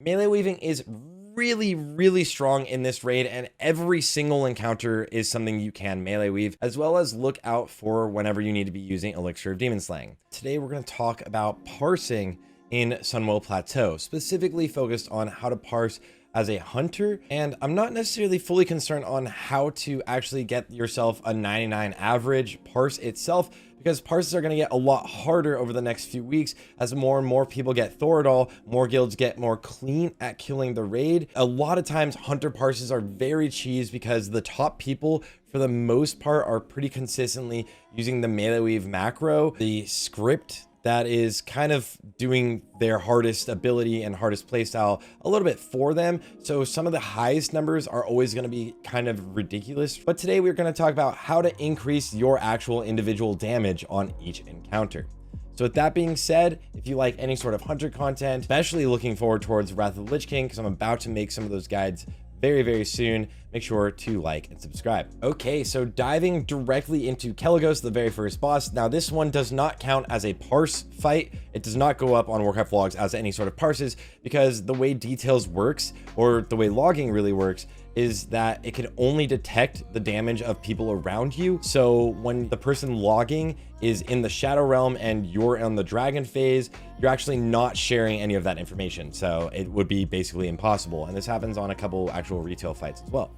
Melee weaving is really strong in this raid, and every single encounter is something you can melee weave, as well as look out for whenever you need to be using Elixir of Demon Slaying. Today we're going to talk about parsing in Sunwell Plateau, specifically focused on how to parse as a hunter, and I'm not necessarily fully concerned on how to actually get yourself a 99 average parse itself, because parses are going to get a lot harder over the next few weeks as more and more people get Thoradol, more guilds get more clean at killing the raid. A lot of times hunter parses are very cheese because the top people for the most part are pretty consistently using the melee weave macro, the script that is kind of doing their hardest ability and hardest playstyle a little bit for them. So some of the highest numbers are always going to be kind of ridiculous. But today we're going to talk about how to increase your actual individual damage on each encounter. So with that being said, if you like any sort of hunter content, especially looking forward towards Wrath of the Lich King, because I'm about to make some of those guides very soon, make sure to like and subscribe. Okay, so diving directly into Kellegos, the very first boss. Now this one does not count as a parse fight. It does not go up on Warcraft logs as any sort of parses, because the way details works, or the way logging really works, is that it can only detect the damage of people around you. So when the person logging is in the Shadow Realm and you're on the Dragon phase, you're actually not sharing any of that information. So it would be basically impossible. And this happens on a couple actual retail fights as well.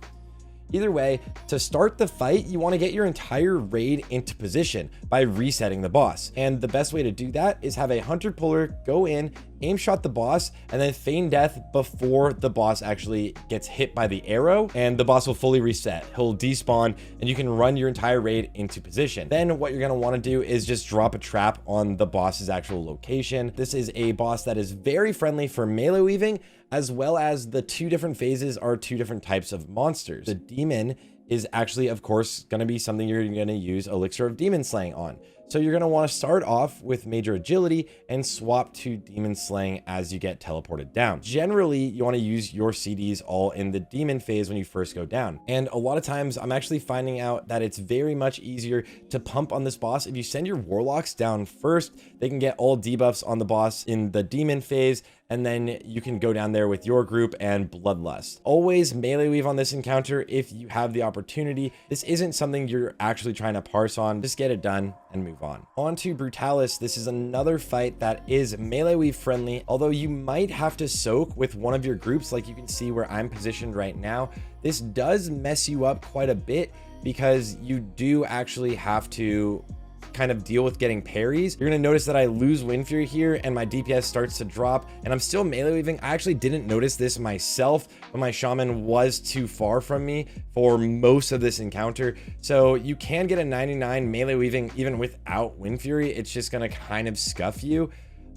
Either way, to start the fight, you want to get your entire raid into position by resetting the boss. And the best way to do that is have a hunter puller go in, aim shot the boss, and then feign death before the boss actually gets hit by the arrow, and the boss will fully reset. He'll despawn and you can run your entire raid into position. Then what you're going to want to do is just drop a trap on the boss's actual location. This is a boss that is very friendly for melee weaving, as well as the two different phases are two different types of monsters. The demon is actually, of course, going to be something you're going to use Elixir of Demon Slaying on. So you're going to want to start off with major agility and swap to demon slaying as you get teleported down. Generally, you want to use your CDs all in the demon phase when you first go down. And a lot of times I'm actually finding out that it's very much easier to pump on this boss. If you send your warlocks down first, they can get all debuffs on the boss in the demon phase, and then you can go down there with your group and bloodlust. Always melee weave on this encounter if you have the opportunity. This isn't something you're actually trying to parse on. Just get it done and move on. On to Brutalis. This is another fight that is melee weave friendly, although you might have to soak with one of your groups, like you can see where I'm positioned right now. This does mess you up quite a bit because you do actually have to kind of deal with getting parries. You're going to notice that I lose Wind Fury here and my DPS starts to drop, and I'm still melee weaving. I actually didn't notice this myself, but my shaman was too far from me for most of this encounter. So you can get a 99 melee weaving even without Wind Fury. It's just going to kind of scuff you.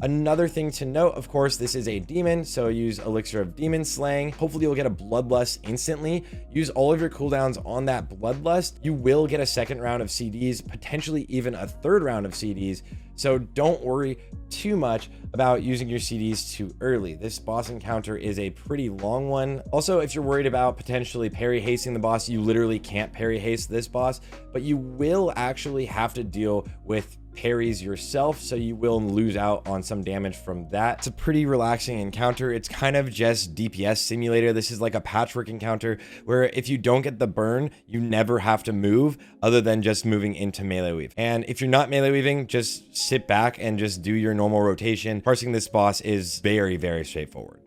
Another thing to note, of course, this is a demon, so use Elixir of Demon Slaying. Hopefully you'll get a Bloodlust instantly. Use all of your cooldowns on that Bloodlust. You will get a second round of CDs, potentially even a third round of CDs. So don't worry too much about using your CDs too early. This boss encounter is a pretty long one. Also, if you're worried about potentially parry hasting the boss, you literally can't parry haste this boss, but you will actually have to deal with parries yourself, so you will lose out on some damage from that. It's a pretty relaxing encounter. It's kind of just DPS simulator. This is like a patchwork encounter where if you don't get the burn, you never have to move other than just moving into melee weave. And if you're not melee weaving, just sit back and just do your normal rotation. Parsing this boss is very straightforward.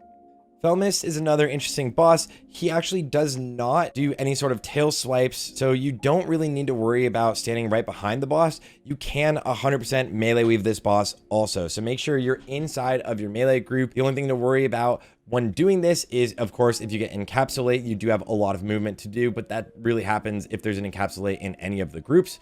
Thalmus is another interesting boss. He actually does not do any sort of tail swipes, so you don't really need to worry about standing right behind the boss. You can 100% melee weave this boss also, so make sure you're inside of your melee group. The only thing to worry about when doing this is, of course, if you get encapsulate, you do have a lot of movement to do, but that really happens if there's an encapsulate in any of the groups.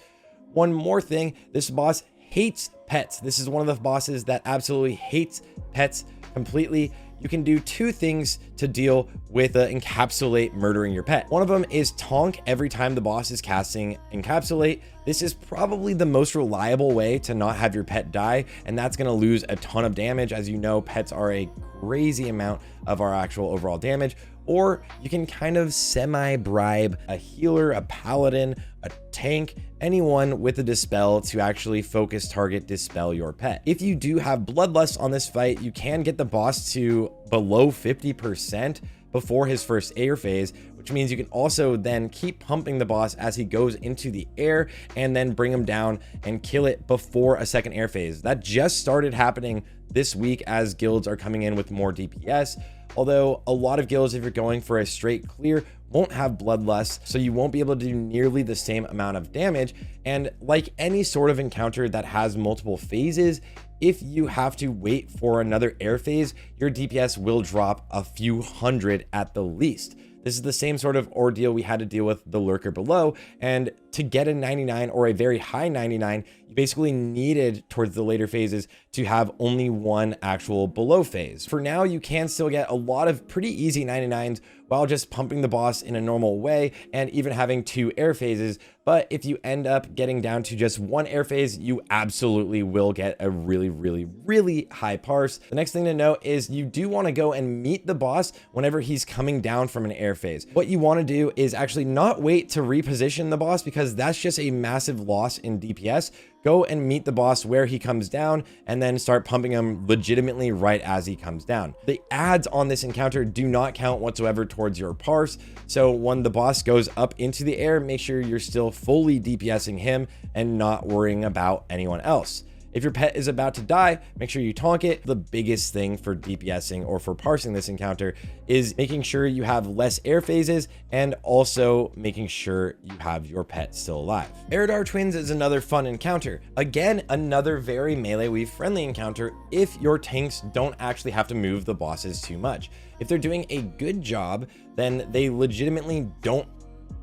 One more thing, this boss hates pets. This is one of the bosses that absolutely hates pets completely. You can do two things to deal with the encapsulate murdering your pet. One of them is tonk every time the boss is casting encapsulate. This is probably the most reliable way to not have your pet die, and that's going to lose a ton of damage. As you know, pets are a crazy amount of our actual overall damage. Or you can kind of semi-bribe a healer, a paladin, a tank, anyone with a dispel to actually focus target dispel your pet. If you do have bloodlust on this fight, you can get the boss to below 50% before his first air phase, which means you can also then keep pumping the boss as he goes into the air and then bring him down and kill it before a second air phase. That just started happening this week as guilds are coming in with more DPS. Although a lot of guilds, if you're going for a straight clear, won't have bloodlust, so you won't be able to do nearly the same amount of damage. And like any sort of encounter that has multiple phases, if you have to wait for another air phase, your DPS will drop a few hundred at the least. This is the same sort of ordeal we had to deal with the lurker below, and to get a 99 or a very high 99, you basically needed towards the later phases to have only one actual below phase. For now, you can still get a lot of pretty easy 99s while just pumping the boss in a normal way and even having 2 air phases. But if you end up getting down to just 1 air phase, you absolutely will get a really high parse. The next thing to note is you do want to go and meet the boss whenever he's coming down from an air phase. What you want to do is actually not wait to reposition the boss, because that's just a massive loss in DPS. Go and meet the boss where he comes down and then start pumping him legitimately right as he comes down. The adds on this encounter do not count whatsoever towards your parse. So when the boss goes up into the air, make sure you're still fully DPSing him and not worrying about anyone else. If your pet is about to die, make sure you taunt it. The biggest thing for DPSing or for parsing this encounter is making sure you have less air phases and also making sure you have your pet still alive. Eredar Twins is another fun encounter. Again, another very melee weave friendly encounter if your tanks don't actually have to move the bosses too much. If they're doing a good job, then they legitimately don't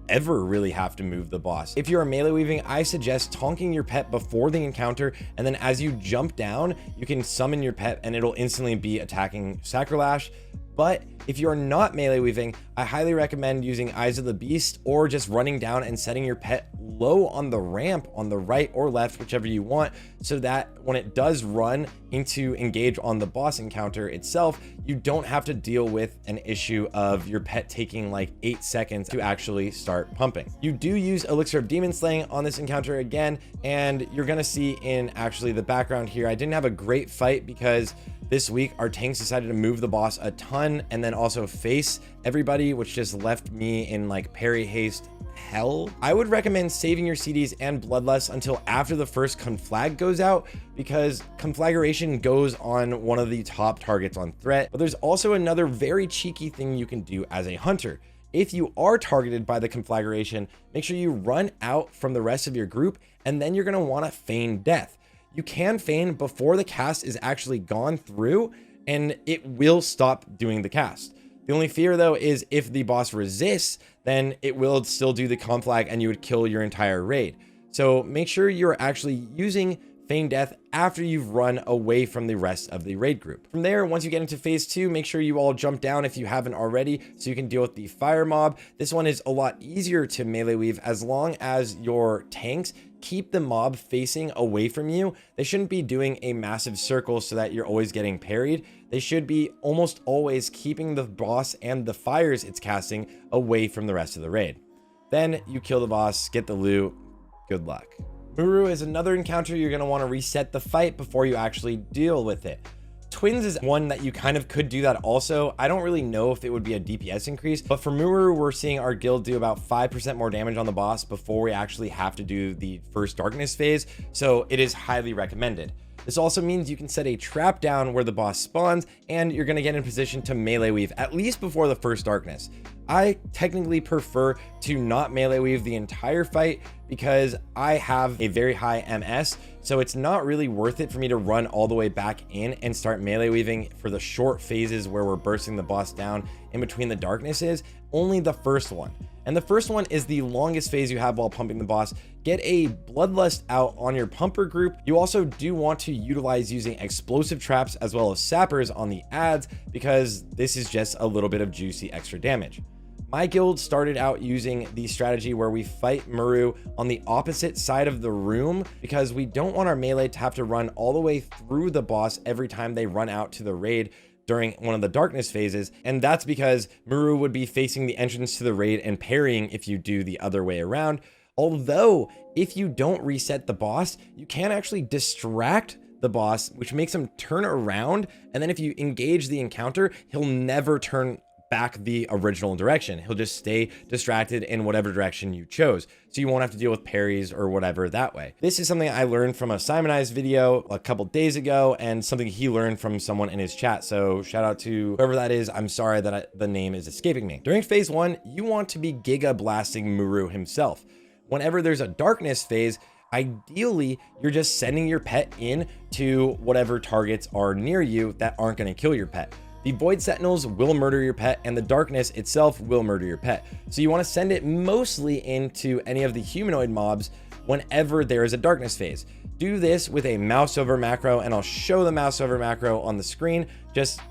ever really have to move the boss. If you're melee weaving, I suggest tonking your pet before the encounter, and then as you jump down, you can summon your pet and it'll instantly be attacking Sacrolash. But if you're not melee weaving, I highly recommend using Eyes of the Beast or just running down and setting your pet low on the ramp on the right or left, whichever you want, so that when it does run into engage on the boss encounter itself, you don't have to deal with an issue of your pet taking like 8 seconds to actually start pumping. You do use Elixir of Demon Slaying on this encounter again, and you're gonna see in actually the background here, I didn't have a great fight because this week our tanks decided to move the boss a ton and then also face everybody, which just left me in like parry haste hell. I would recommend saving your CDs and bloodlust until after the first conflag goes out, because conflagration goes on one of the top targets on threat. But there's also another very cheeky thing you can do as a hunter. If you are targeted by the conflagration, make sure you run out from the rest of your group, and then you're going to want to feign death. You can feign before the cast is actually gone through, and it will stop doing the cast. The only fear though is if the boss resists, then it will still do the conflag and you would kill your entire raid. So make sure you're actually using feign death after you've run away from the rest of the raid group. From there, once you get into phase 2, make sure you all jump down if you haven't already, so you can deal with the fire mob. This one is a lot easier to melee weave as long as your tanks keep the mob facing away from you. They shouldn't be doing a massive circle so that you're always getting parried. They should be almost always keeping the boss and the fires it's casting away from the rest of the raid. Then you kill the boss, get the loot, good luck. Muru is another encounter you're going to want to reset the fight before you actually deal with it. Twins is one that you kind of could do that also. I don't really know if it would be a DPS increase, but for Muru, we're seeing our guild do about 5% more damage on the boss before we actually have to do the first darkness phase, so it is highly recommended. This also means you can set a trap down where the boss spawns, and you're going to get in position to melee weave at least before the first darkness. I technically prefer to not melee weave the entire fight because I have a very high MS, so it's not really worth it for me to run all the way back in and start melee weaving for the short phases where we're bursting the boss down in between the darknesses. Only the first one. And the first one is the longest phase you have while pumping the boss. Get a bloodlust out on your pumper group. You also do want to utilize using explosive traps as well as sappers on the adds, because this is just a little bit of juicy extra damage. My guild started out using the strategy where we fight Muru on the opposite side of the room because we don't want our melee to have to run all the way through the boss every time they run out to the raid during one of the darkness phases. And that's because Muru would be facing the entrance to the raid and parrying if you do the other way around. Although if you don't reset the boss, you can actually distract the boss, which makes him turn around. And then if you engage the encounter, he'll never turn back the original direction. He'll just stay distracted in whatever direction you chose. So you won't have to deal with parries or whatever that way. This is something I learned from a Simonized video a couple days ago and something he learned from someone in his chat. So shout out to whoever that is. I'm sorry that the name is escaping me. During phase 1, you want to be giga blasting Muru himself. Whenever there's a darkness phase, ideally, you're just sending your pet in to whatever targets are near you that aren't going to kill your pet. The Void Sentinels will murder your pet, and the darkness itself will murder your pet. So you want to send it mostly into any of the humanoid mobs whenever there is a darkness phase. Do this with a mouse over macro, and I'll show the mouse over macro on the screen. Just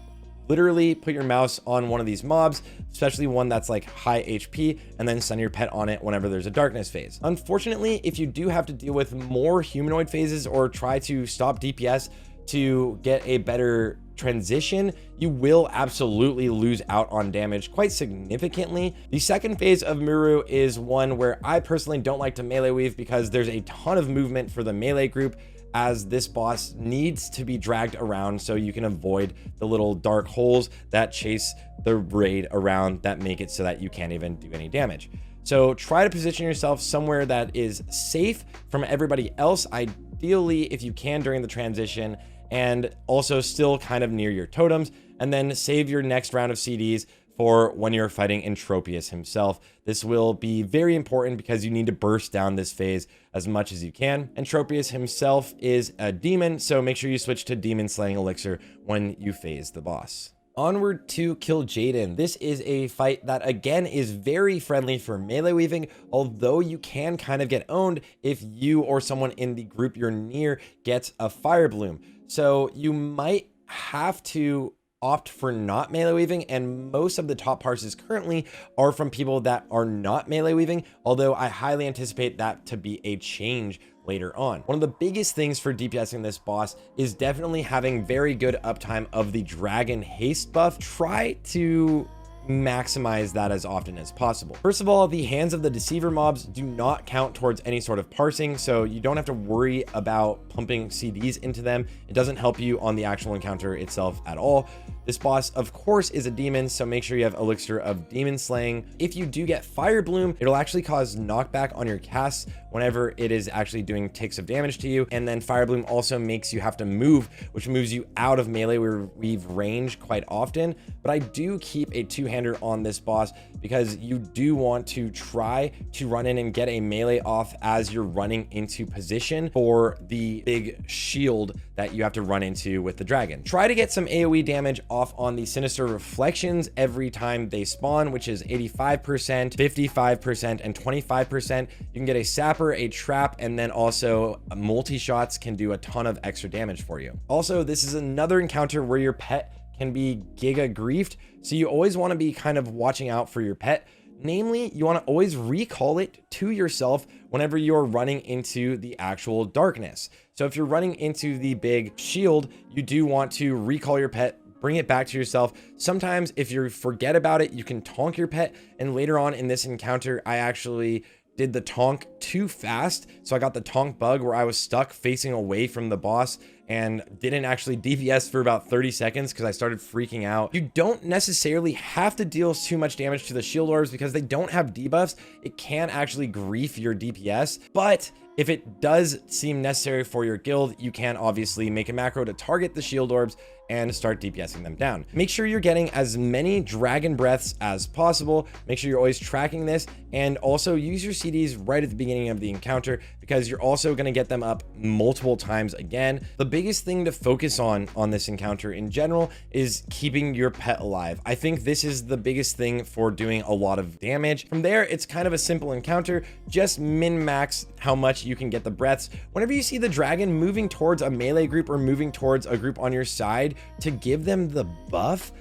literally put your mouse on one of these mobs, especially one that's like high HP, and then send your pet on it whenever there's a darkness phase. Unfortunately, if you do have to deal with more humanoid phases or try to stop DPS to get a better transition, you will absolutely lose out on damage quite significantly. The second phase of Muru is one where I personally don't like to melee weave because there's a ton of movement for the melee group, as this boss needs to be dragged around so you can avoid the little dark holes that chase the raid around that make it so that you can't even do any damage. So try to position yourself somewhere that is safe from everybody else, ideally if you can during the transition, and also still kind of near your totems, and then save your next round of CDs for when you're fighting Entropius himself. This will be very important because you need to burst down this phase as much as you can. Entropius himself is a demon, so make sure you switch to demon slaying elixir when you phase the boss. Onward to Kil'jaeden. This is a fight that again is very friendly for melee weaving, although you can kind of get owned if you or someone in the group you're near gets a fire bloom. So you might have to opt for not melee weaving, and most of the top parses currently are from people that are not melee weaving, although I highly anticipate that to be a change later on. One of the biggest things for DPSing this boss is definitely having very good uptime of the dragon haste buff. Try to maximize that as often as possible. First of all, the hands of the deceiver mobs do not count towards any sort of parsing, so you don't have to worry about pumping CDs into them. It doesn't help you on the actual encounter itself at all. This boss, of course, is a demon, so make sure you have elixir of demon slaying. If you do get fire bloom, it'll actually cause knockback on your casts whenever it is actually doing ticks of damage to you. And then fire bloom also makes you have to move, which moves you out of melee where we've range quite often. But I do keep a two-hander on this boss because you do want to try to run in and get a melee off as you're running into position for the big shield that you have to run into with the dragon. Try to get some AoE damage off on the sinister reflections every time they spawn, which is 85%, 55%, and 25%. You can get a sapper, a trap, and then also multi-shots can do a ton of extra damage for you. Also, this is another encounter where your pet can be giga-griefed, so you always want to be kind of watching out for your pet. Namely, you want to always recall it to yourself whenever you're running into the actual darkness. So if you're running into the big shield, you do want to recall your pet, bring it back to yourself. Sometimes if you forget about it, you can tonk your pet. And later on in this encounter, I actually did the tonk too fast. So I got the tonk bug where I was stuck facing away from the boss and didn't actually DPS for about 30 seconds because I started freaking out. You don't necessarily have to deal too much damage to the shield orbs because they don't have debuffs. It can actually grief your DPS, but if it does seem necessary for your guild, you can obviously make a macro to target the shield orbs and start DPSing them down. Make sure you're getting as many dragon breaths as possible. Make sure you're always tracking this, and also use your CDs right at the beginning of the encounter because you're also going to get them up multiple times again. The biggest thing to focus on this encounter in general is keeping your pet alive. I think this is the biggest thing for doing a lot of damage. From there, it's kind of a simple encounter. Just min-max how much you can get the breaths. Whenever you see the dragon moving towards a melee group or moving towards a group on your side to give them the buff,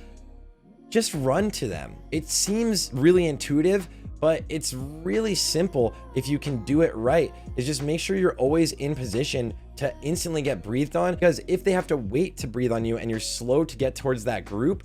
just run to them. It seems really intuitive, but it's really simple if you can do it right. Is just make sure you're always in position to instantly get breathed on, because if they have to wait to breathe on you and you're slow to get towards that group,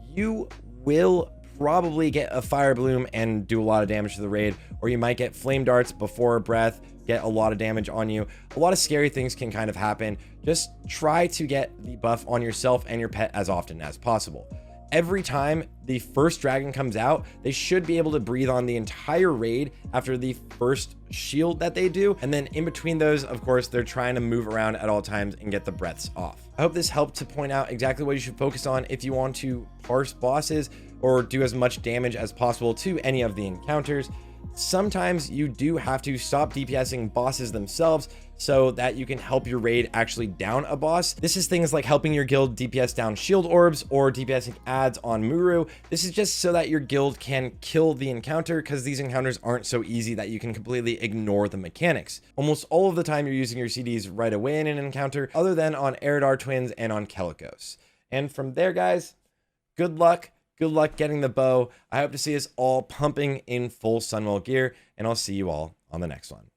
you will probably get a fire bloom and do a lot of damage to the raid, or you might get flame darts before breath, get a lot of damage on you. A lot of scary things can kind of happen. Just try to get the buff on yourself and your pet as often as possible. Every time the first dragon comes out, they should be able to breathe on the entire raid after the first shield that they do. And then in between those, of course, they're trying to move around at all times and get the breaths off. I hope this helped to point out exactly what you should focus on if you want to parse bosses or do as much damage as possible to any of the encounters. Sometimes you do have to stop DPSing bosses themselves so that you can help your raid actually down a boss. This is things like helping your guild DPS down shield orbs or DPSing ads on Muru. This is just so that your guild can kill the encounter, because these encounters aren't so easy that you can completely ignore the mechanics. Almost all of the time you're using your CDs right away in an encounter, other than on Eredar Twins and on Kellegos. And from there, guys, good luck. Good luck getting the bow. I hope to see us all pumping in full Sunwell gear, and I'll see you all on the next one.